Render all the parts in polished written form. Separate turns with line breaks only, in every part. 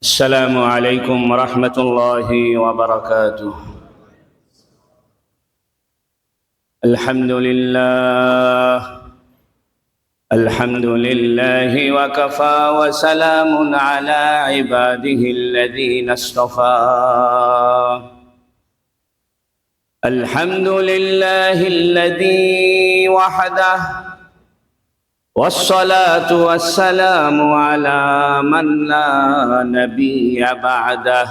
السلام عليكم ورحمة الله وبركاته. الحمد لله وكفى وسلام على عباده الذين اصطفى. الحمد لله الذي وحده، والصلاة والسلام على من لا نبي بعده.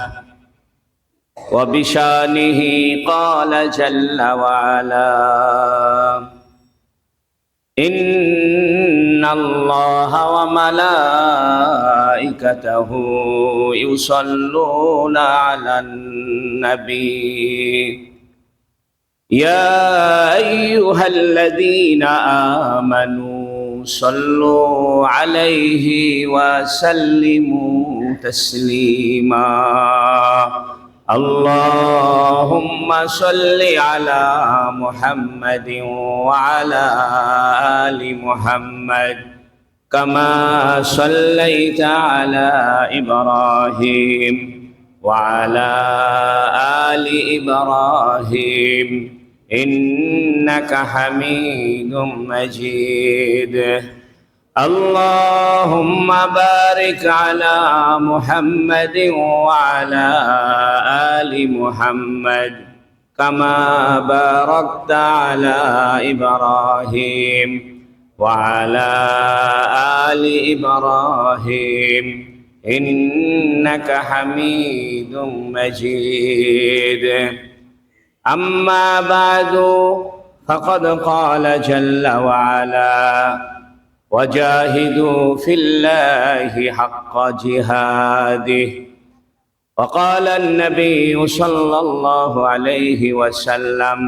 وبشانه قال جل وعلا: إن الله وملائكته يصلون على النبي يا أيها الذين آمنوا صلوا عليه وسلموا تسليما. اللهم صل على محمد وعلى آل محمد كما صليت على إبراهيم وعلى آل إبراهيم إنك حميد مجيد. اللهم بارك على محمد وعلى آل محمد كما باركت على إبراهيم وعلى آل إبراهيم إنك حميد مجيد. أما بعد، فقد قال جل وعلا: وجاهدوا في الله حق جهاده. وقال النبي صلى الله عليه وسلم: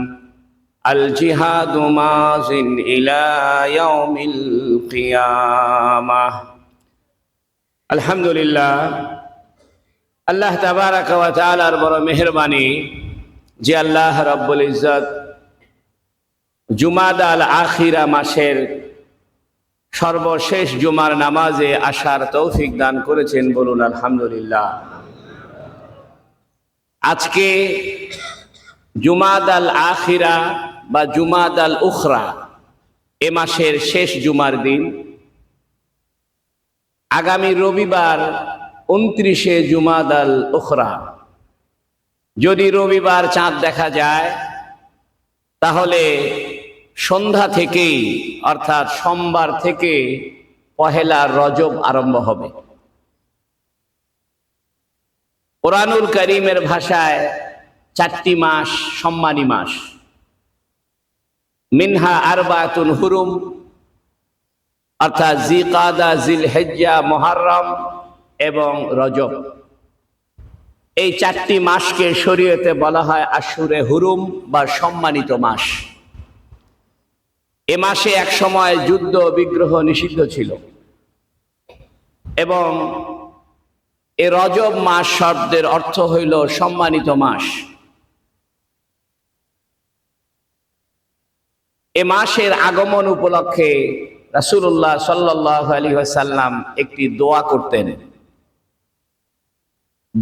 الجهاد ماض إلى يوم القيامة. الحمد لله, আল্লাহ তাবারাক ওয়া তাআলার বড় মেহেরবানি যে আল্লাহ রাব্বুল ইজ্জত জুমাদা আল আখিরা মাসের সর্বশেষ জুমার নামাজে আসার তৌফিক দান করেছেন। বলুন আলহামদুলিল্লাহ। আজকে জুমাদা আল আখিরা বা জুমাদা আল উখরা এ মাসের শেষ জুমার দিন। আগামী রবিবার 29শে জুমাদা আল উখরা, যদি রবিবার চাঁদ দেখা যায় তাহলে সন্ধ্যা থেকেই অর্থাৎ সোমবার থেকে পহেলা রজব আরম্ভ হবে। কোরআনুল কারীমের ভাষায় 4টি মাস সম্মানী মাস। মিনহা আরবাতুন হুরুম, অর্থাৎ জিকাদা, জিলহিজ্জা, মুহররম এবং রজব। এই 4টি মাসকে শরীয়তে বলা হয় আশুরে হুরুম বা সম্মানিত মাস। এ মাসে এক সময় যুদ্ধ বিগ্রহ নিষিদ্ধ ছিল এবং এ রজব মাস শব্দের অর্থ হইল সম্মানিত মাস। এ মাসের আগমন উপলক্ষে রাসূলুল্লাহ সাল্লাল্লাহু আলাইহি ওয়াসাল্লাম একটি দোয়া করতেন।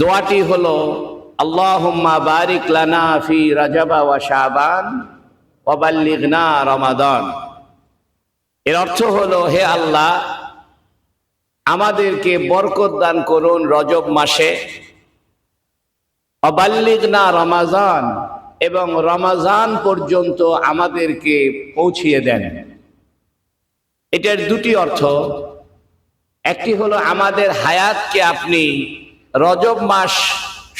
দোয়াটি হলো: আল্লাহুম্মা বারিক লানা ফি রজব ওয়া শাবান ওয়া বাল্লিগনা রমাদান। এর অর্থ হলো, হে আল্লাহ, আমাদেরকে বরকত দান করুন রজব মাসে, ওয়া বাল্লিগনা রমাদান, এবং রমাজান পর্যন্ত আমাদেরকে পৌঁছিয়ে দেন। এটার দুটি অর্থ। একটি হলো আমাদের হায়াতকে আপনি রজব মাস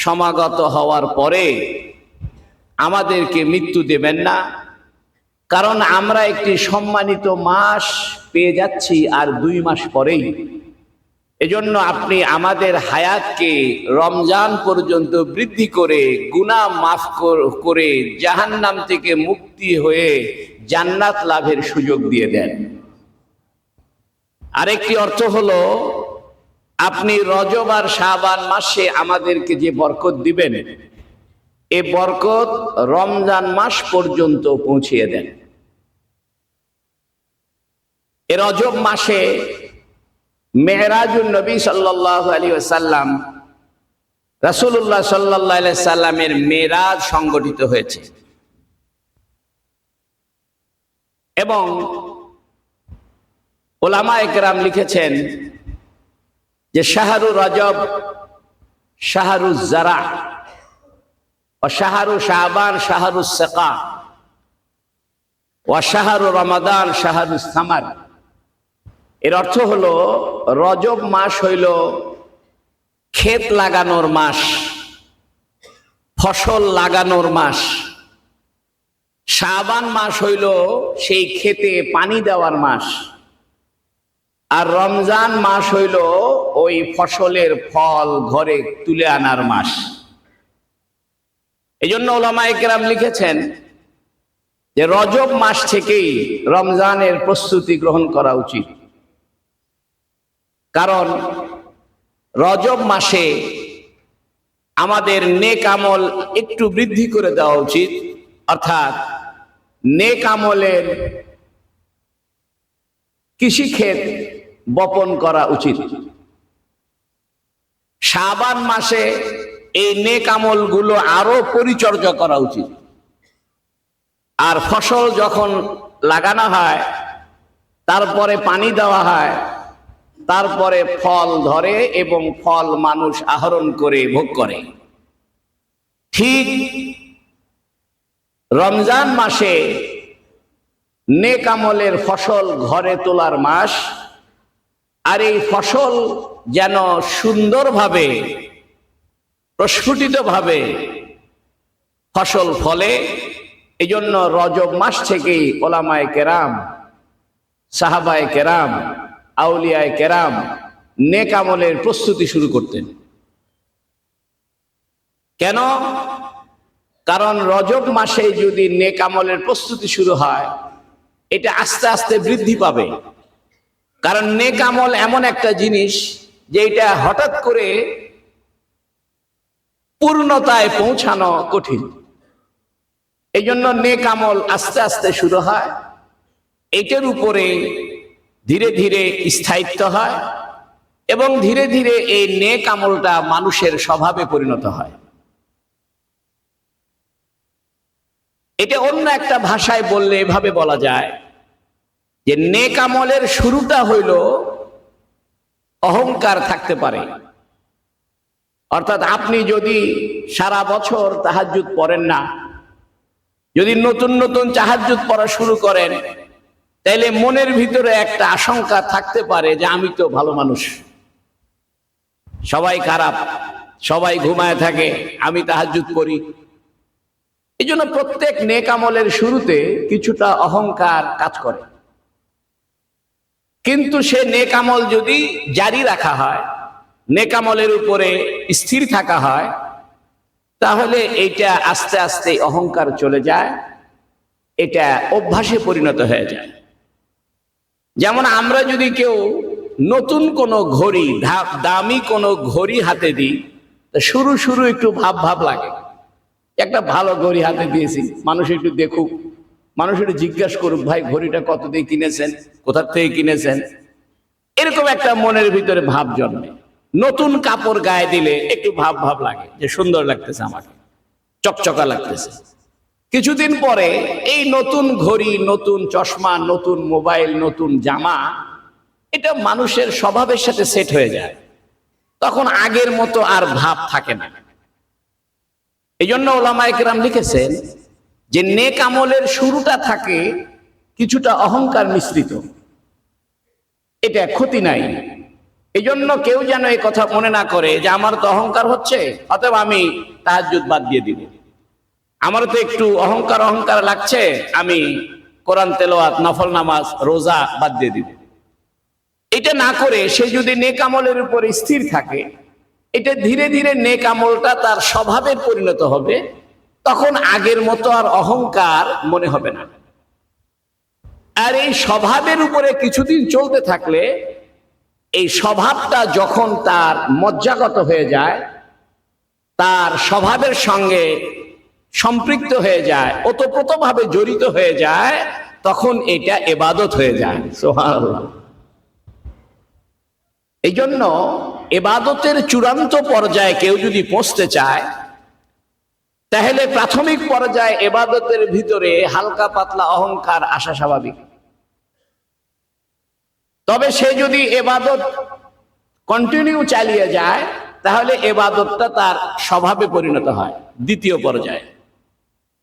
সমাগত হওয়ার পরে আমাদেরকে মৃত্যু দেবেন না, কারণ আমরা একটি সম্মানিত মাস পেয়ে যাচ্ছি আর 2 মাস পরেই। এজন্য আপনি আমাদের হায়াতকে রমজান পর্যন্ত বৃদ্ধি করে গুনাহ মাফ করে জাহান্নাম থেকে মুক্তি হয়ে জান্নাত লাভের সুযোগ দিয়ে দেন। আরেকটি অর্থ হলো, আপনি রজব আর শাবান মাসে আমাদেরকে যে বরকত দিবেন, এ বরকত রমজান মাস পর্যন্ত পৌঁছিয়ে দেন। এ রজব মাসে মেহরাজুন নবী সাল্লাল্লাহু আলাইহি ওয়াসাল্লাম রাসূলুল্লাহ সাল্লাল্লাহু আলাইহি সাল্লামের মেরাজ সংগঠিত হয়েছে এবং উলামায়ে কেরাম লিখেছেন যে শাহরু রজব শাহরু জারা ও শাহরু শাবান শাহরু সাকা ও শাহরু রমাদান শাহরু সামার। এর অর্থ হলো রজব মাস হইল ক্ষেত লাগানোর মাস, ফসল লাগানোর মাস। শাবান মাস হইল সেই ক্ষেতে পানি দেওয়ার মাস, আর রমজান মাস হইল ওই ফসলের ফল ঘরে তুলে আনার মাস। এই জন্য উলামায়ে কেরাম লিখেছেন যে রজব মাস থেকেই রমজানের প্রস্তুতি গ্রহণ করা উচিত, কারণ রজব মাসে আমাদের নেক আমল একটু বৃদ্ধি করে দেওয়া উচিত, অর্থাৎ নেক আমলের কৃষিক্ষেত বপন করা উচিত। শাবান মাসে এই নেক আমলগুলো আরো পরিচর্যা করা উচিত। আর ফসল যখন লাগানো হয়, তারপরে পানি দেওয়া হয়, তারপরে ফল ধরে এবং ফল মানুষ আহরণ করে ভোগ করে। ঠিক রমজান মাসে নেক আমলের ফসল ঘরে তোলার মাস, আর এই ফসল যেন সুন্দরভাবে প্রস্ফুটিতভাবে ফসল ফলে, এই জন্য রজব মাস থেকেই উলামায়ে কেরাম, সাহাবায়ে কেরাম, আউলিয়ায়ে কেরাম নেক আমলের প্রস্তুতি শুরু করতেন। কেন? কারণ রজব মাসে যদি নেক আমলের প্রস্তুতি শুরু হয়, এটা আস্তে আস্তে বৃদ্ধি পাবে। কারণ নেক আমল এমন একটা জিনিস যে এটা হঠাৎ করে পূর্ণতায় পৌঁছানো কঠিন। এই জন্য নেক আমল আস্তে আস্তে শুরু হয়, এটার উপরে ধীরে ধীরে স্থায়িত্ব হয় এবং ধীরে ধীরে এই নেক আমলটা মানুষের স্বভাবে পরিণত হয়। এটা অন্য একটা ভাষায় বললে এভাবে বলা যায় যে নেক আমলের শুরুটা হইল অহংকার থাকতে পারে। অর্থাৎ আপনি যদি সারা বছর তাহাজ্জুদ পড়েন না, যদি নতুন নতুন তাহাজ্জুদ পড়া শুরু করেন, তাইলে মনের ভিতরে একটা আশঙ্কা থাকতে পারে যে আমি তো ভালো মানুষ, সবাই খারাপ, সবাই ঘুমায় থাকে, আমি তাহাজ্জুদ পড়ি। এই জন্য প্রত্যেক নেক আমলের শুরুতে কিছুটা অহংকার কাজ করে। কিন্তু সে নেক আমল যদি জারি রাখা হয়, নেক আমলের উপরে স্থির থাকা হয়, তাহলে এইটা আস্তে আস্তে অহংকার চলে যায়, এটা অভ্যাসে পরিণত হয়ে যায়। যেমন আমরা যদি কেউ নতুন কোনো ঘড়ি, দামি কোনো ঘড়ি হাতে দিই, শুরু শুরু একটু ভাব ভাব লাগে, একটা ভালো ঘড়ি হাতে দিয়েছি, মানুষ একটু দেখুক, মানুষ একটু জিজ্ঞাসা করুক, ভাই ঘড়িটা কত দিয়ে কিনেছেন, কোথা থেকে কিনেছেন, এরকম একটা মনের ভিতরে ভাব জন্মে। নতুন কাপড় গায়ে দিলে একটু ভাব ভাব লাগে যে সুন্দর লাগতেছে, আমাকে চকচকা লাগতেছে। কিছুদিন পরে এই নতুন ঘড়ি, নতুন চশমা, নতুন মোবাইল, নতুন জামা, এটা মানুষের স্বভাবের সাথে সেট হয়ে যায়, তখন আগের মতো আর ভাব থাকে না। এই জন্য উলামায়ে কেরাম লিখেছেন যে নেক আমলের শুরুটা থাকে কিছুটা অহংকার মিশ্রিত, এটা ক্ষতি নাই। এই জন্য কেউ যেন এই কথা মনে না করে যে আমার তো অহংকার হচ্ছে, অতএব আমি তাহাজ্জুদ বাদ দিয়ে দিব, আমার তো একটু অহংকার অহংকার লাগছে, আমি কোরআন তেলাওয়াত, নফল নামাজ, রোজা বাদ দিয়ে দিব। এটা না করে সে যদি নেক আমলের উপর স্থির থাকে, এটা ধীরে ধীরে নেক আমলটা তার স্বভাবে পরিণত হবে, তখন আগের মতো আর অহংকার মনে হবে না। আর এই স্বভাবের উপরে কিছুদিন চলতে থাকলে, এই স্বভাবটা যখন তার মজ্জাগত হয়ে যায়, তার স্বভাবের সঙ্গে সম্পৃক্ত হয়ে যায়, ওতপ্রোতভাবে জড়িত হয়ে যায়, তখন এটা ইবাদত হয়ে যায়। সুবহানাল্লাহ। এই জন্য ইবাদতের চূড়ান্ত পর্যায়ে কেউ যদি পৌঁছতে চায়, তাহলে প্রাথমিক পর্যায়ে ইবাদতের ভিতরে হালকা পাতলা অহংকার আসা স্বাভাবিক। তবে সে যদি ইবাদত কন্টিনিউ চালিয়ে যায়, তাহলে ইবাদতটা তার স্বভাবে পরিণত হয় দ্বিতীয় পর্যায়ে।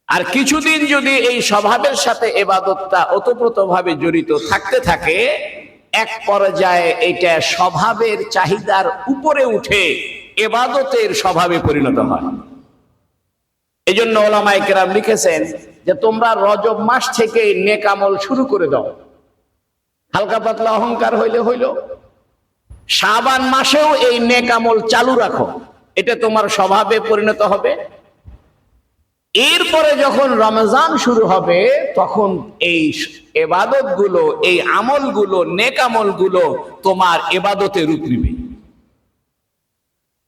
আর কিছুদিন যদি এই স্বভাবের সাথে ইবাদতটা ওতপ্রোতভাবে জড়িত থাকতে থাকে, এক পর্যায়ে এটা স্বভাবের চাহিদার উপরে উঠে ইবাদতের স্বভাবে পরিণত হয়। এই জন্য ওলামায়ে কেরাম লিখেছেন যে তোমরা রজব মাস থেকে নেক আমল শুরু করে দাও। হালকা পাতলা অহংকার হইলে হইল, শাবান মাসেও এই নেক আমল চালু রাখো, এটা তোমার স্বভাবে পরিণত হবে। এরপরে যখন রমজান শুরু হবে, তখন এই ইবাদত গুলো, এই আমলগুলো, নেক আমলগুলো তোমার ইবাদতে রূপ নেবে।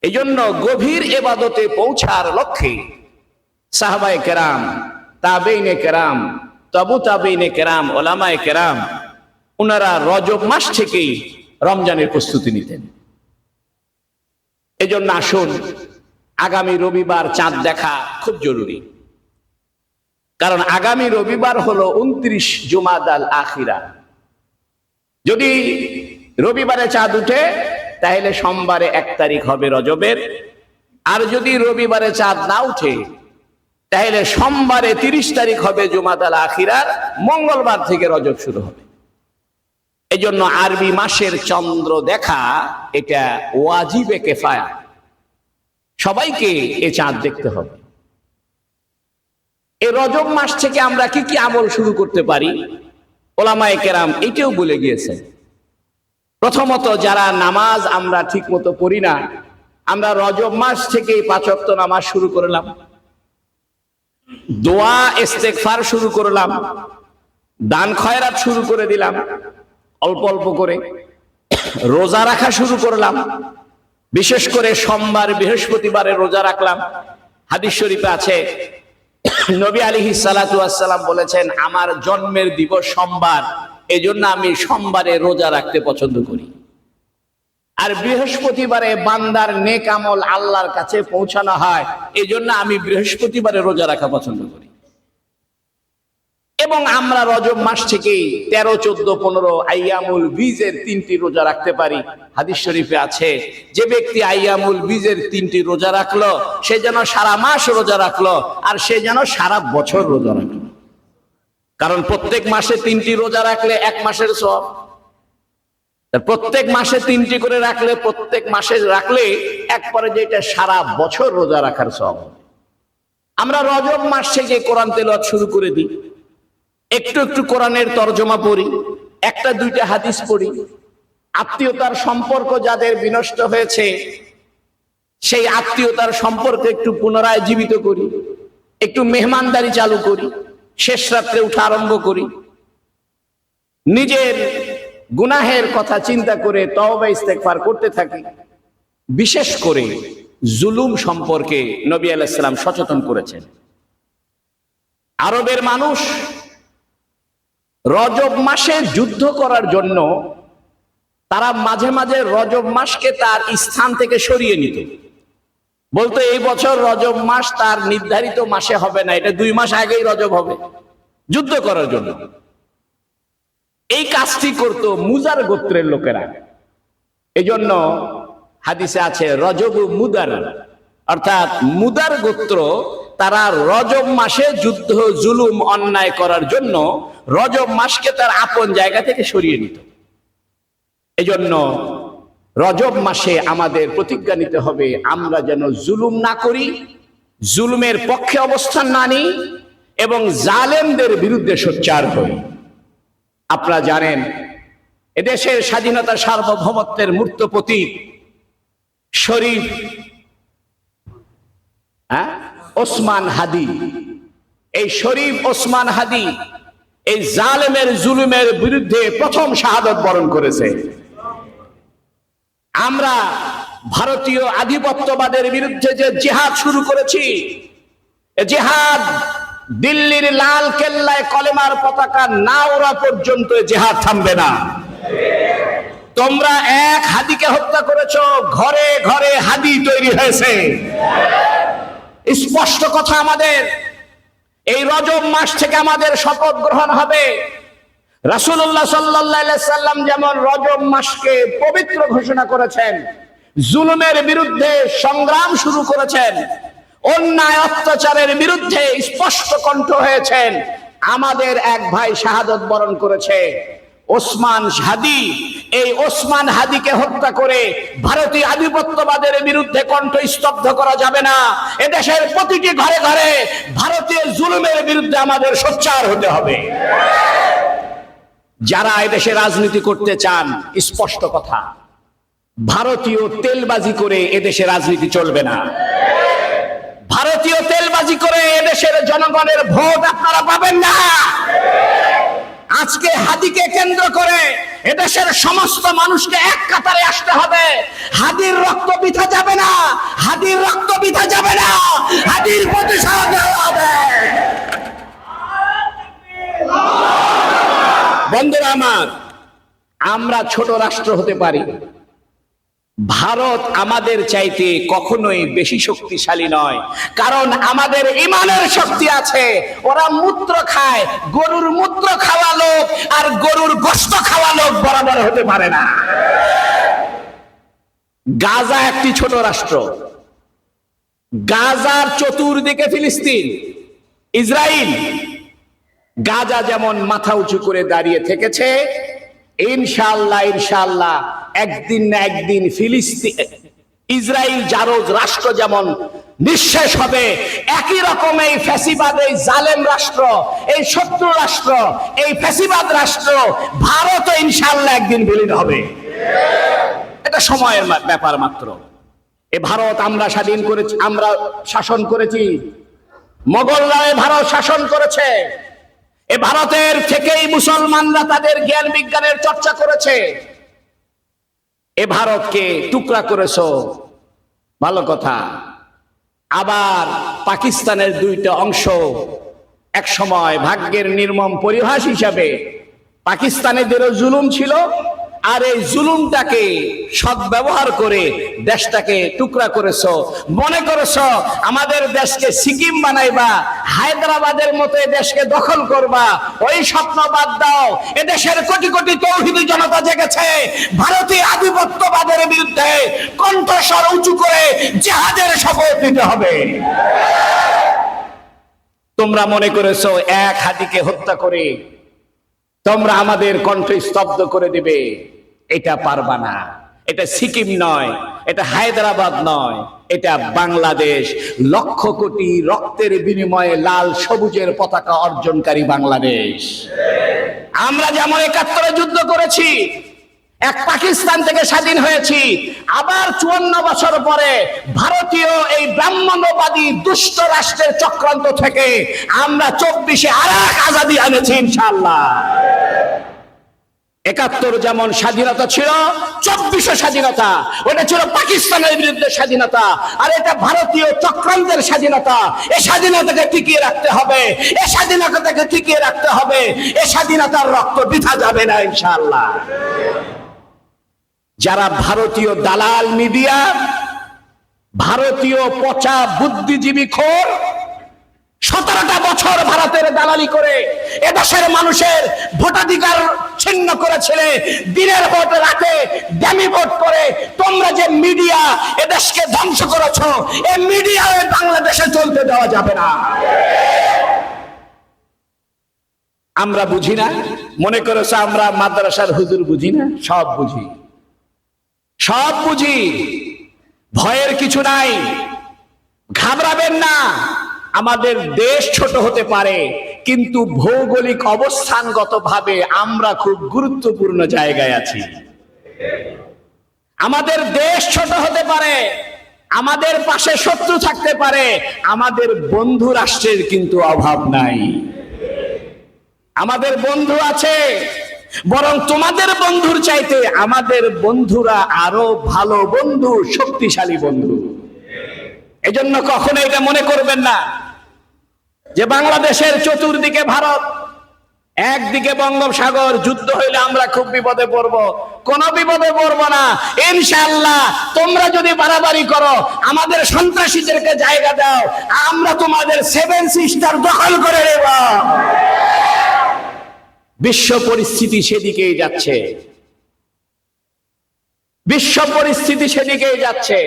এই জন্য গভীর ইবাদতে পৌঁছার লক্ষ্যে সাহাবায়ে কেরাম, তাবেঈনে কেরাম, তাবু তাবেঈনে কেরাম, ওলামায়ে কেরাম, ওনারা রজব মাস থেকেই রমজানের প্রস্তুতি নিতেন। এই জন্য আসুন, আগামী রবিবার চাঁদ দেখা খুব জরুরি, কারণ আগামী রবিবার হলো 29 জুমাদাল আখিরা। যদি রবিবারে চাঁদ উঠে, তাহলে সোমবারে 1 তারিখ হবে রজবের। আর যদি রবিবারে চাঁদ না উঠে, তাহলে সোমবারে 30 তারিখ হবে জুমাদাল আখিরার, মঙ্গলবার থেকে রজব শুরু হবে। এই জন্য আরবি মাসের চন্দ্র দেখা এটা ওয়াজিবে কেফায়া, সবাইকে এ চাঁদ দেখতে হবে। এই রজব মাস থেকে আমরা কি কি আমল শুরু করতে পারি, ওলামায়ে কেরাম এটাও বলে গিয়েছেন। প্রথমত, যারা নামাজ আমরা ঠিক মতো পড়ি না, আমরা রজব মাস থেকে 5 ওয়াক্ত নামাজ শুরু করলাম, দোয়া ইস্তেগফার শুরু করলাম, দান খয়রাত শুরু করে দিলাম অল্প অল্প করে, রোজা রাখা শুরু করলাম, বিশেষ করে সোমবার বৃহস্পতিবারে রোজা রাখলাম। হাদিস শরীফে আছে, নবী আলাইহিস সালাতু ওয়াস সালাম বলেছেন, আমার জন্মের দিবস সোমবার, এজন্য আমি সোমবারে রোজা রাখতে পছন্দ করি। আর বৃহস্পতিবারে বান্দার নেক আমল আল্লাহর কাছে পৌঁছানো হয়, এজন্য আমি বৃহস্পতিবারে রোজা রাখা পছন্দ করি। এবং আমরা রজব মাস থেকে 13, 14, 15 আইয়ামুল বীজের 3টি রোজা রাখতে পারি। হাদিস শরীফে আছে, যে ব্যক্তি আইয়ামুল বীজের 3টি রোজা রাখলো, সে যেন সারা মাস রোজা রাখলো, আর সে যেন সারা বছর রোজা রাখলো। কারণ প্রত্যেক মাসে 3টি রোজা রাখলে 1 মাসের সওয়াব, প্রত্যেক মাসে 3টি করে রাখলে, প্রত্যেক মাসে রাখলে একবারে যেটা সারা বছর রোজা রাখার সওয়াব। আমরা রজব মাস থেকে কোরআন তেলাওয়াত শুরু করে দিই, একটু একটু কোরআনের তরজমা পড়ি, 1টা 2টা হাদিস পড়ি, আত্মীয়তার সম্পর্ক যাদের বিনষ্ট হয়েছে, সেই আত্মীয়তার সম্পর্ক একটু পুনরায় জীবিত করি, একটু মেহমানদারি চালু করি, শেষ রাত্রে উঠা আরম্ভ করি, নিজের গুনাহের কথা চিন্তা করে তওবা ইস্তেগফার করতে থাকি। বিশেষ করে জুলুম সম্পর্কে নবী আলাইহিস সালাম সচেতন করেছেন। আরবের মানুষ রজব মাসে যুদ্ধ করার জন্য তারা মাঝে মাঝে রজব মাসকে তার স্থান থেকে সরিয়ে নিত, বলতো এই বছর রজব মাস তার নির্ধারিত মাসে হবে না, এটা 2 মাস আগেই রজব হবে, যুদ্ধ করার জন্য। এই কাজটি করত মুজার গোত্রের লোকেরা। এজন্য হাদিসে আছে রজব মুদার, অর্থাৎ মুদার গোত্র, তারা রজব মাসে যুদ্ধ, জুলুম, অন্যায় করার জন্য রজব মাসকে তার আপন জায়গা থেকে সরিয়ে নিত। এজন্য রজব মাসে আমাদের প্রতিজ্ঞা নিতে হবে, আমরা যেন জুলুম না করি, জুলুমের পক্ষে অবস্থান না নিই এবং জালেমদের বিরুদ্ধে সোচ্চার হই। আপনারা জানেন, এদেশের স্বাধীনতা সার্বভৌমত্বের মূর্ত প্রতীক শরীফ ওসমান হাদি, এই শরীফ ওসমান হাদি এই জালেমের জুলুমের বিরুদ্ধে প্রথম শাহাদত বরণ করেছে। আমরা ভারতীয় আধিপত্যবাদের বিরুদ্ধে যে জিহাদ শুরু করেছি, জিহাদ দিল্লির লাল কেল্লায় কলেমার পতাকা না ওড়া পর্যন্ত জিহাদ থামবে না। তোমরা এক হাদিকে হত্যা করেছো, ঘরে ঘরে হাদি তৈরি হয়েছে। স্পষ্ট কথা আমাদের। এই রজব মাস থেকে আমাদের শপথ গ্রহণ হবে। রাসূলুল্লাহ সাল্লাল্লাহু আলাইহি সাল্লাম যেমন রজব মাসকে পবিত্র ঘোষণা করেছেন, জুলুমের বিরুদ্ধে সংগ্রাম শুরু করেছেন, অন্যায় অত্যাচারের বিরুদ্ধে স্পষ্ট কণ্ঠ হয়েছেন। আমাদের এক ভাই শাহাদত বরণ করেছে, ওসমান হাদি। এই ওসমান হাদিকে হত্যা করে ভারতীয় আধিপত্যবাদের বিরুদ্ধে কণ্ঠ স্তব্ধ করা যাবে না। এদেশের প্রতিটি ঘরে ঘরে ভারতীয় জুলুমের বিরুদ্ধে আমাদের সোচ্চার হতে হবে। যারা এদেশে রাজনীতি করতে চান, স্পষ্ট কথা, ভারতীয় তেলবাজি করে এদেশে রাজনীতি চলবে না। ভারতীয় তেলবাজি করে এদেশের জনগণের ভোট আপনারা পাবেন না। আজকে হাদিকে কেন্দ্র করে এদেশের সমস্ত মানুষকে এক কাতারে আসতে হবে। হাদির রক্ত বৃথা যাবে না, হাদির রক্ত বৃথা যাবে না, হাদির প্রতিশোধ নেওয়া হবে। বন্ধুরা আমার, আমরা ছোট রাষ্ট্র হতে পারি, ভারত আমাদের চাইতে কখনোই বেশি শক্তিশালী নয়, কারণ আমাদের ঈমানের শক্তি আছে। ওরা মূত্র খায়, গরুর মূত্র খাওয়া লোক আর গরুর গোশত খাওয়া লোক বরাবর হতে পারে না। গাজা একটি ছোট রাষ্ট্র, গাজার চতুর্দিকে ফিলিস্তিন, ইসরায়েল। গাজা যেমন মাথা উঁচু করে দাঁড়িয়ে থেকেছে, ইনশাআল্লাহ ইনশাআল্লাহ একদিন না একদিন ফিলিস্তিন, ইসরায়েল জারজ রাষ্ট্র যেমন নিঃশেষ হবে, একই রকম এই ফ্যাসিবাদ, এই জালেম রাষ্ট্র, এই শত্রু রাষ্ট্র, এই ফ্যাসিবাদ রাষ্ট্র ভারতও ইনশাআল্লাহ একদিন বিলীন হবে। এটা সময়ের ব্যাপার মাত্র। এ ভারত আমরা স্বাধীন করেছি, আমরা শাসন করেছি, মোগলরা ভারত শাসন করেছে। এ ভারতের থেকেই মুসলমানরা তাদের জ্ঞান বিজ্ঞানের চর্চা করেছে। এ ভারতকে টুকরা করেছো, ভালো কথা। আবার পাকিস্তানের দুইটা অংশ এক সময় ভাগ্যের নির্মম পরিহাস হিসাবে পাকিস্তানিদেরও জুলুম ছিল, আর এই জুলুমটাকে সদ্ব্যবহার করে দেশটাকে টুকরা করেছো। মনে করেছো আমাদের দেশকে সিকিম বানাইবা, হায়দ্রাবাদের মতো দেশকে দখল করবা। ওই স্বপ্ন বাদ দাও। এদেশের কোটি কোটি তৌহিদি জনতা জেগেছে, ভারতীয় আধিপত্যবাদের বিরুদ্ধে কণ্ঠস্বর উঁচু করে জিহাদের শপথ নিতে হবে। তোমরা মনে করেছো এক হাদিকে হত্যা করে তোমরা আমাদের কণ্ঠ স্তব্ধ করে দিবে। এটা পারবা না। এটা সিকিম নয়, এটা হায়দ্রাবাদ নয়, এটা বাংলাদেশ। লক্ষ কোটি রক্তের বিনিময়ে লাল সবুজের পতাকা অর্জনকারী বাংলাদেশ। আমরা যেমন ৭১ যুদ্ধ করেছি, এক পাকিস্তান থেকে স্বাধীন হয়েছি, আবার ৫৪ বছর পরে ভারতীয় এই ব্রাহ্মণ্যবাদী দুষ্ট রাষ্ট্রের চক্রান্ত থেকে আমরা ২৪-এ আর এক আজাদি আনেছি ইনশাআল্লাহ। ৭১ যেমন স্বাধীনতা ছিল, ২৪-এ স্বাধীনতা, ওটা ছিল পাকিস্তানের বিরুদ্ধে স্বাধীনতা, আর এটা ভারতীয় চক্রান্তের স্বাধীনতা। এই স্বাধীনতাকে টিকিয়ে রাখতে হবে, এই স্বাধীনতাকে টিকিয়ে রাখতে হবে। এই স্বাধীনতার রক্ত বৃথা যাবে না ইনশাআল্লাহ। যারা ভারতীয় দালাল মিডিয়া, ভারতীয় পচা বুদ্ধিজীবী খোর ১৭টা বছর ভারতের দালালি করে এদেশের মানুষের ভোটাধিকার ছিন্ন করেছিলে, দিনের ভোট রাতে ড্যামি ভোট করে তোমরা যে মিডিয়া এদেশকে ধ্বংস করেছো, এই মিডিয়া বাংলাদেশে চলতে দেওয়া যাবে না। আমরা বুঝি না? মনে করেছো আমরা মাদ্রাসার হুজুর বুঝি না? সব বুঝি, সব বুঝি। ভয়ের কিছু নাই, ঘাবড়াবেন না। আমাদের দেশ ছোট হতে পারে, কিন্তু ভৌগোলিক অবস্থানগতভাবে আমরা খুব গুরুত্বপূর্ণ জায়গায় আছি। আমাদের দেশ ছোট হতে পারে, আমাদের পাশে শত্রু থাকতে পারে, আমাদের বন্ধু রাষ্ট্রের কিন্তু অভাব নাই। আমাদের বন্ধু আছে, বরং তোমাদের বন্ধুর চাইতে আমাদের বন্ধুরা আরো ভালো বন্ধু, শক্তিশালী বন্ধু। এজন্য কখনো এটা মনে করবেন না যে বাংলাদেশের চতুর্দিকে ভারত, একদিকে বঙ্গোপসাগর, যুদ্ধ হইলে আমরা খুব বিপদে পড়ব। কোনো বিপদে পড়বো না ইনশাআল্লাহ। তোমরা যদি বাড়াবাড়ি করো, আমাদের সন্ত্রাসীদেরকে জায়গা দাও, আমরা তোমাদের 7 সিস্টার দখল করে নেব। বিশ্ব পরিস্থিতি সেদিকেই যাচ্ছে, বিশ্ব পরিস্থিতি সেদিকেই যাচ্ছে।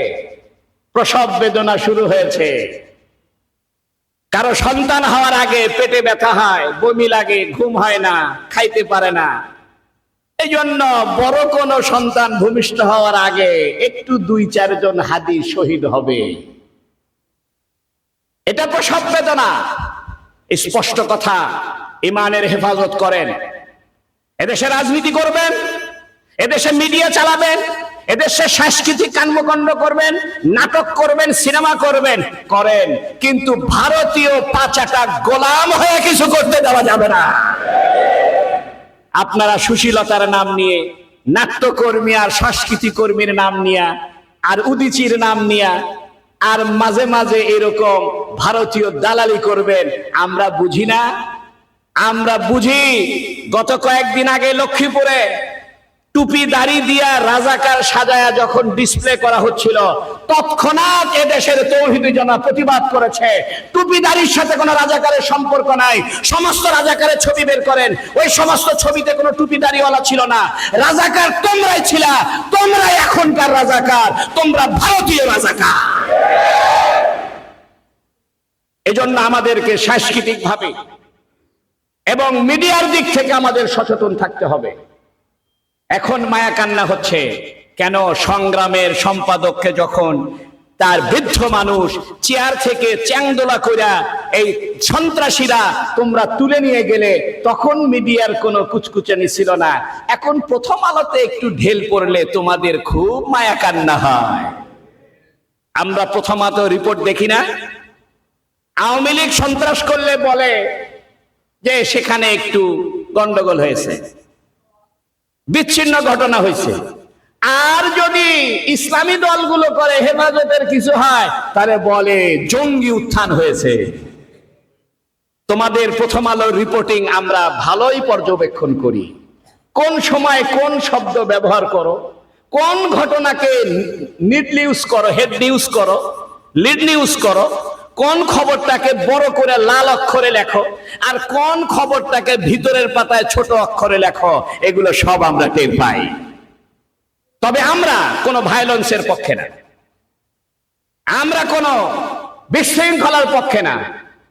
প্রসব বেদনা শুরু হয়েছে। কারো সন্তান হওয়ার আগে পেটে ব্যথা হয়, বমি লাগে, ঘুম হয় না, খাইতে পারে না। এই জন্য বড় কোন সন্তান ভূমিষ্ঠ হওয়ার আগে একটু 2-4 জন হাদি শহীদ হবে। এটা প্রসব বেদনা। স্পষ্ট কথা, ইমানের হেফাজত করেন। এদেশে রাজনীতি করবেন, এদেশে মিডিয়া চালাবেন, এদেশে সাংস্কৃতিক কর্মকাণ্ড করবেন, নাটক করবেন, সিনেমা করবেন, করেন, কিন্তু ভারতীয় পাচাটা গোলাম হয়ে কিছু করতে দেওয়া যাবে না। আপনারা সুশীলতার নাম নিয়ে, নাট্যকর্মী আর সংস্কৃতি কর্মীর নাম নিয়ে, আর উদীচীর নাম নিয়ে, আর মাঝে মাঝে এরকম ভারতীয় দালালি করবেন। আমরা বুঝি না? আমরা বুঝি। গত কয়েকদিন আগে লক্ষ্মীপুরে টুপি দাড়ি দিয়া রাজাকার সাজায়া যখন ডিসপ্লে করা হচ্ছিল, তৎক্ষণাৎ এদেশের তৌহিদি জনতা প্রতিবাদ করেছে। টুপি দাড়ির সাথে কোনো রাজাকারের সম্পর্ক নাই। সমস্ত রাজাকারের ছবি বের করেন, ওই সমস্ত ছবিতে কোনো টুপি দাড়িওয়ালা ছিল না। রাজাকার তোমরাই ছিলা, তোমরাই এখনকার রাজাকার, তোমরা ভারতীয় রাজাকার। এজন্য আমাদেরকে সাংস্কৃতিক ভাবে এবং মিডিয়ার দিক থেকে আমাদের সচেতন থাকতে হবে। এখন মায়া কান্না হচ্ছে কেন? সংগ্রামের সম্পাদককে যখন তার বৃদ্ধ মানুষ চেয়ার থেকে চ্যাংদোলা কইরা এই সন্ত্রাসীরা তোমরা তুলে নিয়ে গেলে, তখন মিডিয়ার কোনো কুচকুচানি ছিল না। এখন প্রথম আলোতে একটু ঢেল পড়লে তোমাদের খুব মায়া কান্না হয়। আমরা প্রথম আলো রিপোর্ট দেখি না? আওয়ামী লীগ সন্ত্রাস করলে বলে যে সেখানে একটু গন্ডগোল হয়েছে, বিচ্ছিন্ন ঘটনা হয়েছে। আর যদি ইসলামী দলগুলো করে হেফাজতের কিছু হয়, তাহলে বলে জঙ্গি উত্থান হয়েছে। তোমাদের প্রথম আলোর রিপোর্টিং আমরা ভালোই পর্যবেক্ষণ করি। কোন সময় কোন শব্দ ব্যবহার করো, কোন ঘটনাকে নিড নিউজ করো, হেড নিউজ করো, লিড নিউজ করো, কোন খবরটাকে বড় করে লাল অক্ষরে লেখো, আর কোন খবরটাকে ভিতরের পাতায় ছোট অক্ষরে লেখো, এগুলো সব আমরা টের পাই। তবে আমরা কোনো ভায়োলেন্সের পক্ষে না, আমরা কোনো বিশৃঙ্খলার পক্ষে না।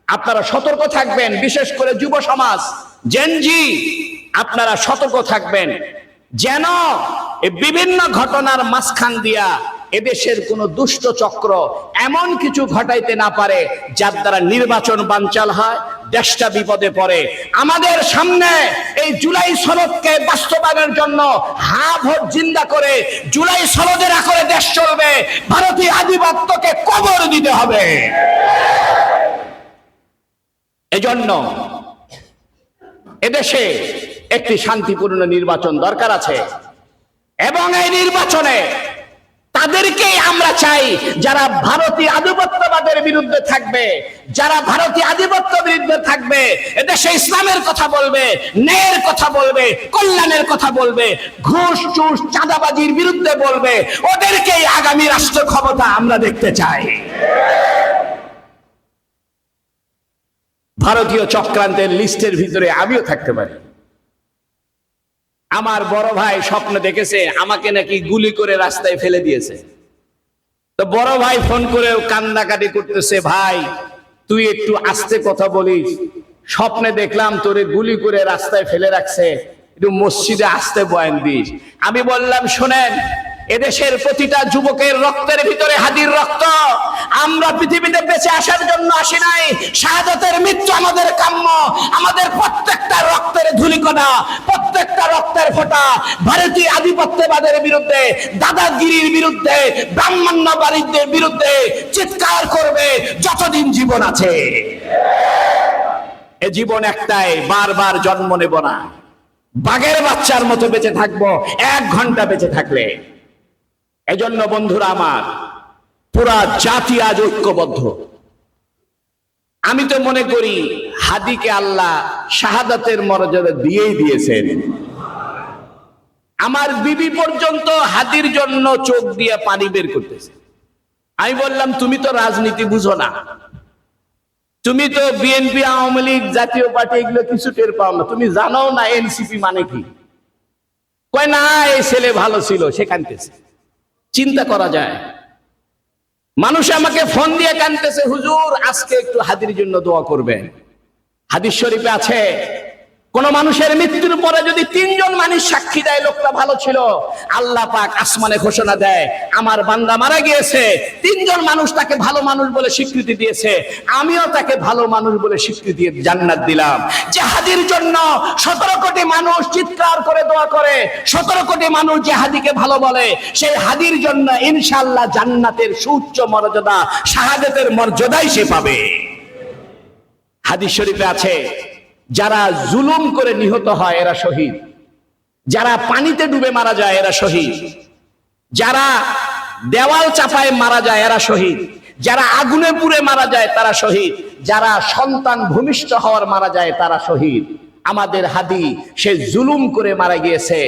আপনারা সতর্ক থাকবেন, বিশেষ করে যুব সমাজ, জেনজি, আপনারা সতর্ক থাকবেন যেন বিভিন্ন ঘটনার মাঝখান দিয়া এদেশের কোন দুষ্ট চক্র এমন কিছু ঘটাইতে না পারে যার দ্বারা নির্বাচন বানচাল হয়, দেশটা বিপদে পড়ে। আমাদের সামনে এই জুলাই সনদকে বাস্তবায়নের জন্য হা ভোট জিন্দা করে জুলাই সনদের আকারে দেশ চলবে। ভারতীয় আধিপত্যকে কবর দিতে হবে। এজন্য এদেশে একটি শান্তিপূর্ণ নির্বাচন দরকার আছে, এবং এই নির্বাচনে তাদেরকেই আমরা চাই যারা ভারতীয় আধিপত্যবাদের বিরুদ্ধে থাকবে, যারা ভারতীয় আধিপত্যের বিরুদ্ধে থাকবে, এদেশে ইসলামের কথা বলবে, ন্যায়ের কথা বলবে, কল্যাণের কথা বলবে, ঘুষ চুষ চাঁদাবাজির বিরুদ্ধে বলবে, ওদেরকেই আগামী রাষ্ট্র ক্ষমতা আমরা দেখতে চাই। ভারতীয় চক্রান্তের লিস্টের ভিতরে আমিও থাকতে পারি। আমার বড় ভাই স্বপ্ন দেখেছে আমাকে নাকি গুলি করে রাস্তায় ফেলে দিয়েছে। তো বড় ভাই ফোন করে কান্নাকাটি করতেছে, ভাই তুই একটু আস্তে কথা বলিস, স্বপ্নে দেখলাম তোরে গুলি করে রাস্তায় ফেলে রাখছে, একটু মসজিদে আস্তে বয়ান দিস। আমি বললাম, শোনেন, এদেশের প্রতিটা যুবকের রক্তের ভিতরে হাদির রক্ত। আমরা পৃথিবীতে বেঁচে আসার জন্য আসি নাই, শাহাদাতের মৃত্যু আমাদের কাম্য। আমাদের প্রত্যেকটা রক্তের ধূলিকণা, প্রত্যেকটা রক্তের ফোঁটা ভারতীয় আধিপত্যবাদের বিরুদ্ধে, দাদাগিরির বিরুদ্ধে, ব্রাহ্মণ্যবাদীদের বিরুদ্ধে চিৎকার করবে যতদিন জীবন আছে। এ জীবন একটাই, বারবার জন্ম নেব না। বাঘের বাচ্চার মতো বেঁচে থাকবো 1 ঘন্টা বেঁচে থাকলে। এজন্য বন্ধুরা আমার, পুরা জাতি আজ ঐক্যবদ্ধ। আমি তো মনে করি হাদিকে আল্লাহ শাহাদাতের মর্যাদা দিয়েই দিয়েছেন। আমার বিবি পর্যন্ত হাদির জন্য চোখ দিয়ে পানি বের করতেছে। আমি বললাম, তুমি তো রাজনীতি বুঝো না, তুমি তো বিএনপি, আওয়ামী লীগ, জাতীয় পার্টি এগুলো কিছু টের পাও না, তুমি জানো না এনসিপি মানে কি। কয় না, এই ছেলে ভালো ছিল, সে কাঁদতেছে। চিন্তা করা যায়। মানুষ আমাকে ফোন দিয়ে কাঁদতেছে, হুজুর আজকে একটু হাদির জন্য দোয়া করবেন। হাদিস শরীফে আছে, কোন মানুষের মৃত্যুর পরে যদি 3 জন মানুষ সাক্ষী দেয় লোকটা ভালো ছিল, আল্লাহ পাক আসমানে ঘোষণা দেয়, আমার বান্দা মারা গিয়েছে, 3 জন মানুষ তাকে ভালো মানুষ বলে স্বীকৃতি দিয়েছে, আমিও তাকে ভালো মানুষ বলে স্বীকৃতি দিয়ে জান্নাত দিলাম। যে হাদির জন্য 17 কোটি মানুষ চিৎকার করে দোয়া করে, 17 কোটি মানুষ যে হাদিকে ভালো বলে, সেই হাদির জন্য ইনশাআল্লাহ জান্নাতের সুউচ্চ মর্যাদা, শাহাদাতের মর্যাদাই সে পাবে। হাদিস শরীফে আছে, যারা জুলুম করে নিহত হয় এরা শহীদ, যারা পানিতে ডুবে মারা যায় এরা শহীদ, যারা দেওয়াল চাপায় মারা যায় এরা শহীদ, যারা আগুনে পুড়ে মারা যায় তারা শহীদ, যারা সন্তান ভূমিষ্ঠ হওয়ার মারা যায় তারা শহীদ। আমাদের হাদি সে জুলুম করে মারা গিয়েছে,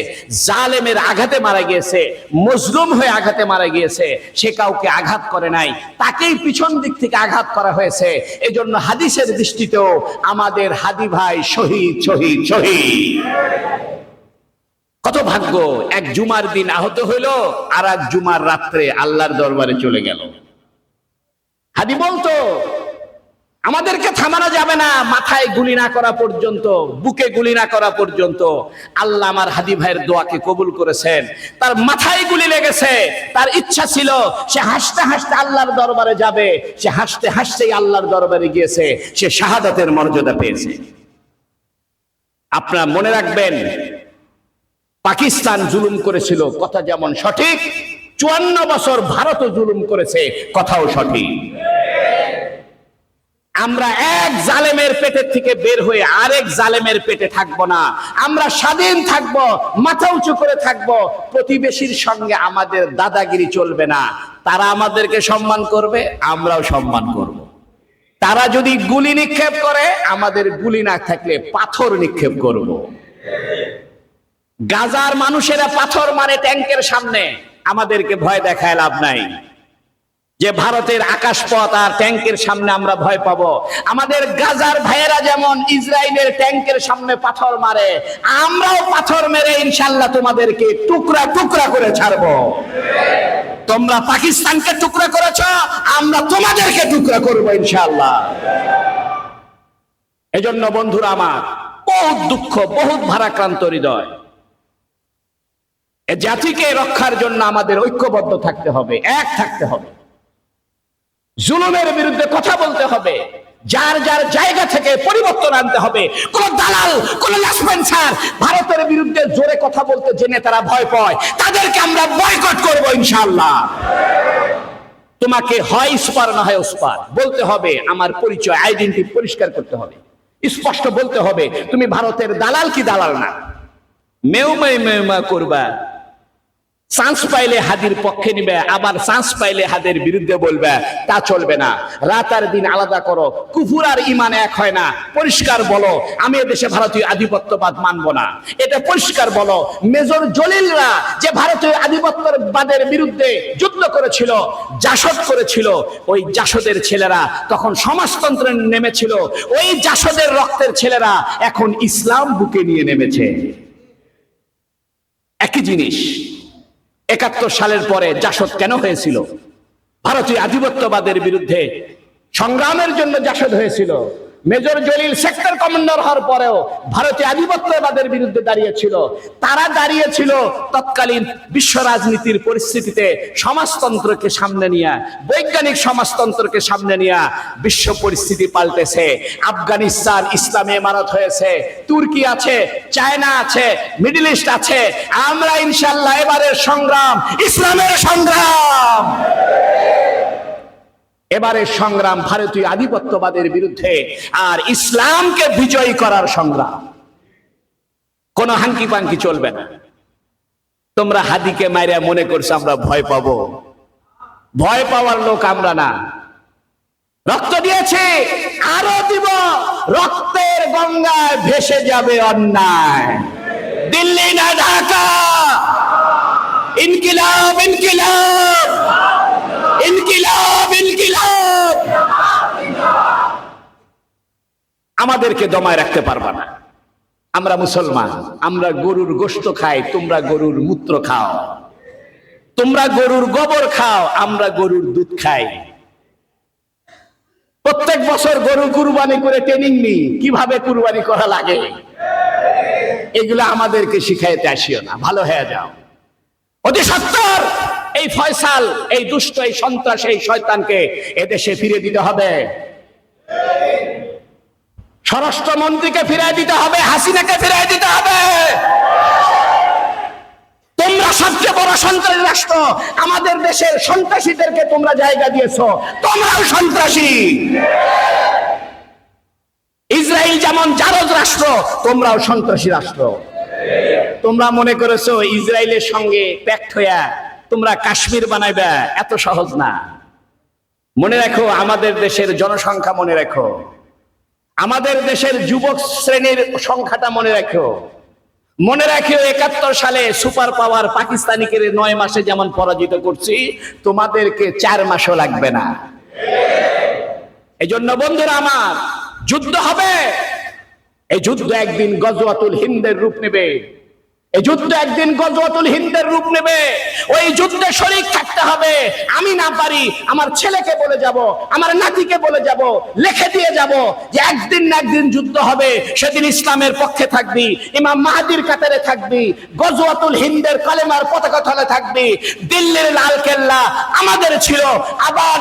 জালেমের আঘাতে মারা গিয়েছে, মজলুম হয়ে আঘাতে মারা গিয়েছে, সে কাউকে আঘাত করে নাই, তাকেই পিছন দিক থেকে আঘাত করা হয়েছে। এজন্য হাদিসের দৃষ্টিতেও আমাদের হাদি ভাই শহীদ, শহীদ, শহীদ। কত ভাগ্য, এক জুমার দিন আহত হইল, আর এক জুমার রাত্রে আল্লাহর দরবারে চলে গেল। হাদি বলতো, আমাদেরকে থামানো যাবে না মাথায় গুলি না করা পর্যন্ত, বুকে গুলি না করা পর্যন্ত। আল্লাহ আমার হাদি ভাইয়ের দোয়াকে কবুল করেছেন। তার মাথায় গুলি লেগেছে, তার ইচ্ছা ছিল সে হাসতে হাসতে আল্লাহর দরবারে যাবে, সে হাসতে হাসতেই আল্লাহর দরবারে গিয়েছে, সে শাহাদাতের মর্যাদা পেয়েছে। আপনারা মনে রাখবেন, পাকিস্তান জুলুম করেছিল, কথা যেমন সঠিক, 54 বছর ভারতও জুলুম করেছে, কথাও সঠিক। আমরা এক জালেমের পেটের থেকে বের হয়ে আরেক জালেমের পেটে থাকবো না। আমরা স্বাধীন থাকবো, মাথা উঁচু করে থাকবো। প্রতিবেশীর সঙ্গে আমাদের দাদাগিরি চলবে না। তারা আমাদেরকে সম্মান করবে, আমরাও সম্মান করব। তারা যদি গুলি নিক্ষেপ করে, আমাদের গুলি না থাকলে পাথর নিক্ষেপ করব। গাজার মানুষেরা পাথর মারে ট্যাঙ্কের সামনে, আমাদেরকে ভয় দেখায় লাভ নাই। যে ভারতের আকাশপথ আর ট্যাঙ্কের সামনে আমরা ভয় পাবো, আমাদের গাজার ভাইয়েরা যেমন ইসরায়েলের ট্যাঙ্কের সামনে পাথর মারে, আমরাও পাথর মেরে ইনশাআল্লাহ তোমাদেরকে টুকরা টুকরা করে ছাড়বো। তোমরা পাকিস্তানকে টুকরা করেছো, আমরা তোমাদেরকে টুকরা করবো ইনশাআল্লাহ। এজন্য বন্ধুরা আমার, বহুত দুঃখ, বহুত ভারাক্রান্ত হৃদয়। এ জাতিকে রক্ষার জন্য আমাদের ঐক্যবদ্ধ থাকতে হবে, এক থাকতে হবে, জুলুমের বিরুদ্ধে কথা বলতে হবে, যার যার জায়গা থেকে পরিবর্তন আনতে হবে। কোন দালাল, কোন লাসপেন্সার ভারতের বিরুদ্ধে জোরে কথা বলতে জেনে তারা ভয় পায়, তাদেরকে আমরা বয়কট করব ইনশাআল্লাহ। তোমাকে হয় ইস্পার না হয় ওস্পার বলতে হবে। আমার পরিচয়, আইডেন্টিটি পরিষ্কার করতে হবে, স্পষ্ট বলতে হবে তুমি ভারতের দালাল কি দালাল না। মেউমা করবা, চান্স পাইলে হাদির পক্ষে নিবে, আবার চান্স পাইলে হাদের বিরুদ্ধে বলবে, তা চলবে না। রাত আর দিন আলাদা করো, কুফর আর ঈমান এক হয় না। পরিষ্কার বলো, আমি এদেশে ভারতীয় আধিপত্যবাদ মানব না, এটা পরিষ্কার বলো। মেজর জলিলরা যে ভারতীয় আধিপত্যবাদের বিরুদ্ধে যুদ্ধ করেছিল, জাসদ করেছিল, ওই জাসদের ছেলেরা তখন সমাজতন্ত্রে নেমেছিল। ওই জাসদের রক্তের ছেলেরা এখন ইসলাম বুকে নিয়ে নেমেছে। একই জিনিস। 71 সালের পরে জাসদ কেন হয়েছিল? ভারতীয় আধিপত্যবাদের বিরুদ্ধে সংগ্রামের জন্য জাসদ হয়েছিল। মেজর জলিল সেক্টর কমান্ডার হওয়ার পরেও ভারতীয় আধিপত্যবাদের বিরুদ্ধে দাঁড়িয়েছিল। তারা দাঁড়িয়েছিল তৎকালীন বিশ্ব রাজনীতির পরিস্থিতিতে সমাজতন্ত্রকে সামনে নিয়ে, বৈজ্ঞানিক সমাজতন্ত্রকে সামনে নিয়ে। বিশ্ব পরিস্থিতি পাল্টেছে, আফগানিস্তান ইসলামে ইমারত হয়েছে, তুর্কি আছে, চায়না আছে, মিডল ইস্ট আছে। আমরা ইনশাআল্লাহ এবারের সংগ্রাম ইসলামের সংগ্রাম। এবারের সংগ্রাম ভারতীয় আধিপত্যবাদের বিরুদ্ধে আর ইসলামকে বিজয়ী করার সংগ্রাম। কোন হাঙ্কি পাঙ্কি চলবে না। তোমরা হাদিকে মাইরা মনে করছো আমরা ভয় পাবো, ভয় পাওয়ার লোক আমরা না। রক্ত দিয়েছে, আরো দিব, রক্তের গঙ্গায় ভেসে যাবে অন্যায়। দিল্লি না ঢাকা, ইনকিলাব ইনকিলাব ইনকিলাব ইনকিলাব। আমাদেরকে দমায় রাখতে পারবা না। আমরা মুসলমান, আমরা গরুর গোশত খাই, তোমরা গরুর মূত্র খাও। তোমরা গরুর গোবর খাও, আমরা গরুর দুধ খাই। প্রত্যেক বছর গরু কুরবানি করে ট্রেনিং নিই কিভাবে কুরবানি করা লাগে। এগুলো আমাদেরকে শিখাইতে আসিও না, ভালো হয়ে যাও। অতি সত্বর এই ফয়সাল, এই দুষ্ট, এই সন্ত্রাস, এই শয়তানকে এদেশে ফিরে দিতে হবে। স্বরাষ্ট্রমন্ত্রীকে ফিরিয়ে দিতে হবে, হাসিনাকে ফিরিয়ে দিতে হবে। তোমরা সবচেয়ে বড় সন্ত্রাসী রাষ্ট্র, আমাদের দেশের সন্ত্রাসীদেরকে তোমরা জায়গা দিয়েছো, তোমরাও সন্ত্রাসী। ইসরায়েল যেমন জারজ রাষ্ট্র, তোমরাও সন্ত্রাসী রাষ্ট্র। তোমরা মনে করেছো ইসরায়েলের সঙ্গে প্যাক্ট হইয়া তোমরা কাশ্মীর বানাইবা, এত সহজ না। মনে রাখো আমাদের দেশের জনসংখ্যা, মনে রাখো আমাদের দেশের যুবক শ্রেণীর সংখ্যাটা মনে রাখো। মনে রাখো ৭১ সালে সুপার পাওয়ার পাকিস্তানিকে ৯ মাসে যেমন পরাজিত করছি, তোমাদেরকে ৪ মাসও লাগবে না। এই জন্য বন্ধুরা আমার, যুদ্ধ হবে। এই যুদ্ধ একদিন গজওয়াতুল হিন্দের রূপ নেবে। এই যুদ্ধ একদিন গজওয়াতুল হিন্দের রূপ নেবে। ওই যুদ্ধে শরীক থাকতে হবে। আমি না পারি, আমার ছেলেকে বলে যাব, আমার নাতিকে বলে যাব, লিখে দিয়ে যাব যে একদিন না একদিন যুদ্ধ হবে। সেদিন ইসলামের পক্ষে থাকবি, ইমাম মাহদির কাতারে থাকবি, গজওয়াতুল হিন্দের কালেমার পতাকা তলে থাকবি। দিল্লির লাল কেল্লা আমাদের ছিল, আবার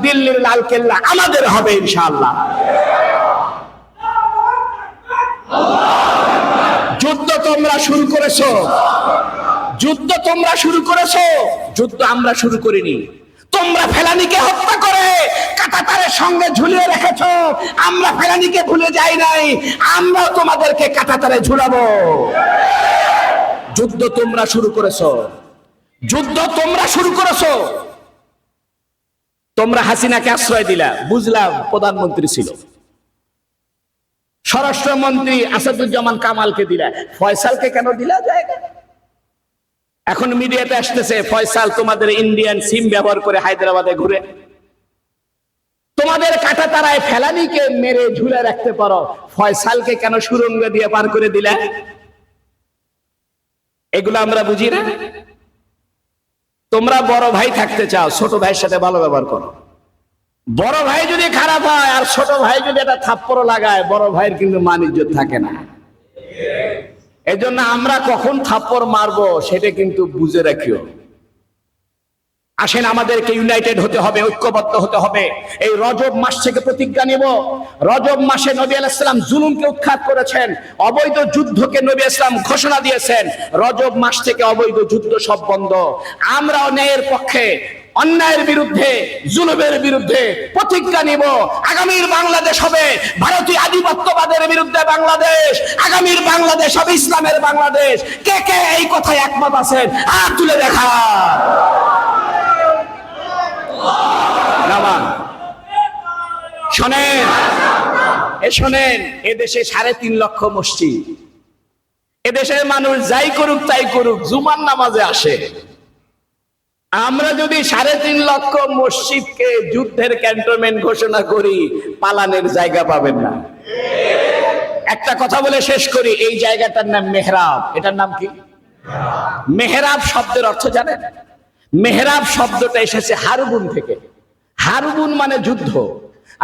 দিল্লির লাল কেল্লা আমাদের হবে ইনশাআল্লাহ। যুদ্ধ তোমরা শুরু করেছো, যুদ্ধ তোমরা শুরু করেছো, যুদ্ধ আমরা শুরু করিনি। তোমরা ফেলানিকে হত্যা করে কাঁটাতারের সঙ্গে ঝুলিয়ে রেখেছো, আমরা ফেলানিকে ভুলে যাই নাই, আমরাও তোমাদেরকে কাঁটাতারে ঝুলাবো। যুদ্ধ তোমরা শুরু করেছো, যুদ্ধ তোমরা শুরু করেছো। তোমরা হাসিনাকে আশ্রয় দিলা, বুঝলাম প্রধানমন্ত্রী ছিল। স্বরাষ্ট্রমন্ত্রী আসাদুজ্জামান কামালকে দিলা, ফয়সালকে কেন দিলা জায়গা? এখন মিডিয়াতে আসতেছে ফয়সাল তোমাদের ইন্ডিয়ান সিম ব্যবহার করে হায়দ্রাবাদে ঘুরে। তোমাদের কাঁটাতারায় ফেলানিকে মেরে ঝুলে রাখতে পারো, ফয়সালকে কেন সুরঙ্গ দিয়ে পার করে দিলা? এগুলো আমরা বুঝি না। তোমরা বড় ভাই থাকতে চাও, ছোট ভাইয়ের সাথে ভালো ব্যবহার করো। বড় ভাই যদি খারাপ হয় আর ছোট ভাই যদি একটা থাপ্পড় লাগায়, বড় ভাইয়ের কিন্তু মান ইজ্জত থাকে না। এজন্য আমরা কখন থাপ্পড় মারবো সেটা কিন্তু বুঝে রাখিও। আসেন, আমাদেরকে ইউনাইটেড হতে হবে, ঐক্যবদ্ধ হতে হবে। এই রজব মাস থেকে প্রতিজ্ঞা নিব। রজব মাসে নবী আলাইহিস সালাম জুলুমকে উৎখাত করেছেন, অবৈধ যুদ্ধকে নবী আলাইহিস সালাম ঘোষণা দিয়েছেন। রজব মাস থেকে অবৈধ যুদ্ধ সব বন্ধ। আমরাও ন্যায়ের পক্ষে, অন্যায়ের বিরুদ্ধে, জুলুমের বিরুদ্ধে প্রতিজ্ঞা নিব। আগামীর বাংলাদেশ হবে ভারতীয় আধিপত্যবাদের বিরুদ্ধে বাংলাদেশ। আগামীর বাংলাদেশ হবে ইসলামের বাংলাদেশ। কে কে এই কথায় একমত আছেন হাত তুলে দেখা। শোনেন, শোনেন, এদেশে ৩.৫ লক্ষ মসজিদ। এদেশের মানুষ যাই করুক তাই করুক, জুমার নামাজে আসে। আমরা যদি ৩.৫ লক্ষ মসজিদকে যুদ্ধের ক্যান্টনমেন্ট ঘোষণা করি, পালানের জায়গা পাবেন না। একটা কথা বলে শেষ করি, এই জায়গাটার নাম মেহরাব। এটার নাম কি? মেহরাব শব্দের অর্থ জানেন? মেহরাব শব্দটা এসেছে হারুবুন থেকে। হারুবুন মানে যুদ্ধ,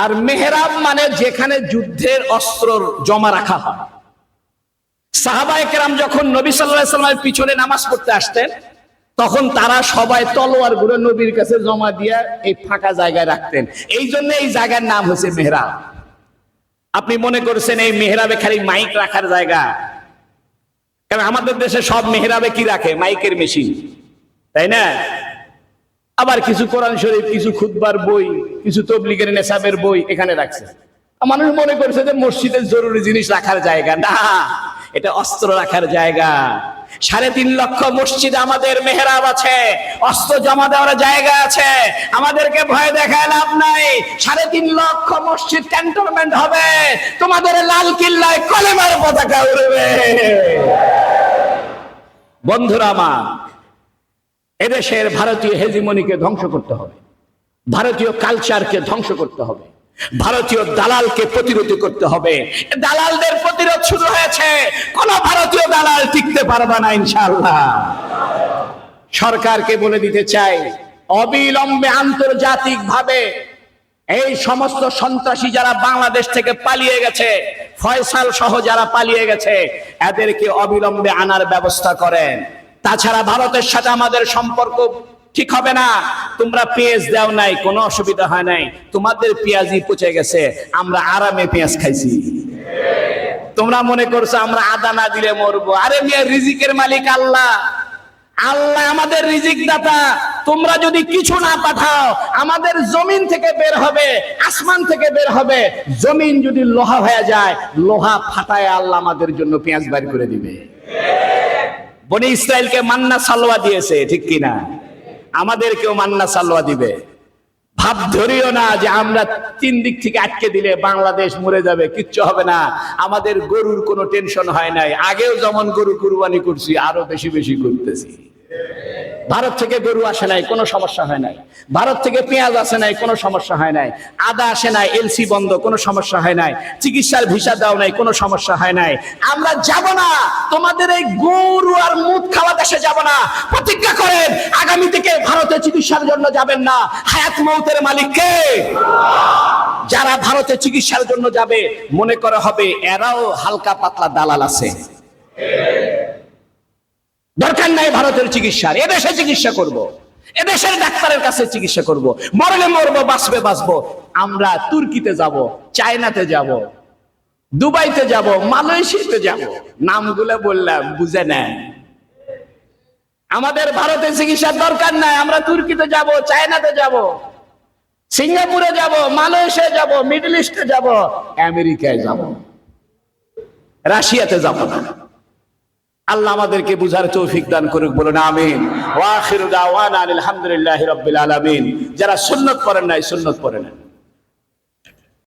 আর মেহরাব মানে যেখানে যুদ্ধের অস্ত্র জমা রাখা হয়। সাহাবায়ে কেরাম যখন নবী সাল্লাল্লাহু আলাইহি ওয়াসাল্লামের পিছনে নামাজ পড়তে আসতেন, তখন তারা সবাই তলোয়ার গুলো নবীর কাছে জমা দিয়ে এই ফাঁকা জায়গায় রাখতেন। এই জন্য এই জায়গার নাম হচ্ছে মেহরাব। আপনি মনে করছেন এই মেহরাবে খালি মাইক রাখার জায়গা? কারণ আমাদের দেশে সব মেহরাবে কি রাখে? মাইকের মেশিন, তাই না? আবার কিছু কোরআন শরীফ, কিছু খুতবার বই, কিছু তাবলীগের নেশাবের বই এখানে রাখছে। মানুষ মনে করছে যে মসজিদের জরুরি জিনিস রাখার জায়গা। না, এটা অস্ত্র রাখার জায়গা। 3.5 লক্ষ মসজিদ আমাদের মেহরাব আছে, অস্ত্র জমা দেওয়ার জায়গা আছে, আমাদেরকে ভয় দেখায় লাভ নাই। 3.5 লক্ষ মসজিদ ক্যান্টনমেন্ট হবে, তোমাদের লাল কিল্লায় কলেমার পতাকা উড়বে। বন্ধুরা আমার, এদেশের ভারতীয় হেজিমনিকে ধ্বংস করতে হবে, ভারতীয় কালচারকে ধ্বংস করতে হবে, ভারতীয় দালালকে প্রতিরোধ করতে হবে। দালালদের প্রতিরোধ শুরু হয়েছে, কোন ভারতীয় দালাল টিকতে পারবে না ইনশাআল্লাহ। সরকারকে বলে দিতে চাই, অবিলম্বে আন্তর্জাতিকভাবে এই সমস্ত সন্ত্রাসী যারা বাংলাদেশ থেকে পালিয়ে গেছে, ফয়সাল সহ যারা পালিয়ে গেছে, এদেরকে অবিলম্বে আনার ব্যবস্থা করেন। তাছাড়া ভারতের সাথে আমাদের সম্পর্ক ঠিক হবে না। তোমরা পেঁয়াজ দাও নাই, কোনো অসুবিধা হয় নাই, তোমাদের পেঁয়াজই পচে গেছে, আমরা আরামে পেঁয়াজ খাইছি। তোমরা মনে করছো আমরা আদা না দিলে মরবো। আরে মিয়া, রিজিকের মালিক আল্লাহ, আল্লাহ আমাদের রিজিক দাতা। তোমরা যদি কিছু না পাঠাও, আমাদের জমিন থেকে বের হবে, আসমান থেকে বের হবে। জমিন যদি লোহা হয়ে যায়, লোহা ফাটায় আল্লাহ আমাদের জন্য পেঁয়াজ বের করে দিবে। বনি ইসরায়েলকে মান্না সালোয়া দিয়েছে, ঠিক কিনা? আমাদেরকেও মান্না সালোয়া দিবে। ভাব ধরিও না যে আমরা 3 দিক থেকে আটকে দিলে বাংলাদেশ মরে যাবে, কিচ্ছু হবে না। আমাদের গরুর কোনো টেনশন হয় নাই, আগেও যেমন গরু কুরবানি করছি, আরো বেশি বেশি করতেছি। ভারত থেকে গরু আসে নাই, কোনো সমস্যা হয় নাই। ভারত থেকে পেঁয়াজ আসে নাই, কোনো সমস্যা হয় নাই। আদা আসে নাই, এলসি বন্ধ, কোনো সমস্যা হয় নাই। চিকিৎসার ভিসা দাও নাই, কোনো সমস্যা হয় নাই। আমরা যাব না, তোমাদের এই গরু আর মুদ খাওয়া দেশে যাব না। প্রতিজ্ঞা করেন, আগামী থেকে ভারতে চিকিৎসার জন্য যাবেন না। হায়াত মৌতের মালিক কে? যারা ভারতে চিকিৎসার জন্য যাবে, মনে করা হবে এরাও হালকা পাতলা দালাল আছে। দরকার নাই ভারতের চিকিৎসার, এদেশে চিকিৎসা করব, এদেশের ডাক্তারের কাছে চিকিৎসা করব। মরলে মরবো, বাঁচবে বাঁচবো। আমরা তুর্কিতে যাব, চায়নাতে যাব, দুবাইতে যাব, মালয়েশিয়াতে যাব। নামগুলো বললাম, বুঝে নেন। আমাদের ভারতে চিকিৎসার দরকার নাই। আমরা তুর্কিতে যাব, চায়নাতে যাব, সিঙ্গাপুরে যাব, মালয়েশিয়া যাব, মিডল ইস্টে যাব, আমেরিকায় যাব, রাশিয়াতে যাব না। আল্লাহ আমাদেরকে বুঝার তৌফিক দান করুক, বলুন আমিন। ওয়া আখিরু দাওয়ানা আলহামদুলিল্লাহি রাব্বিল আলামিন। যারা সুন্নাত পড়েন নাই, সুন্নাত পড়েন।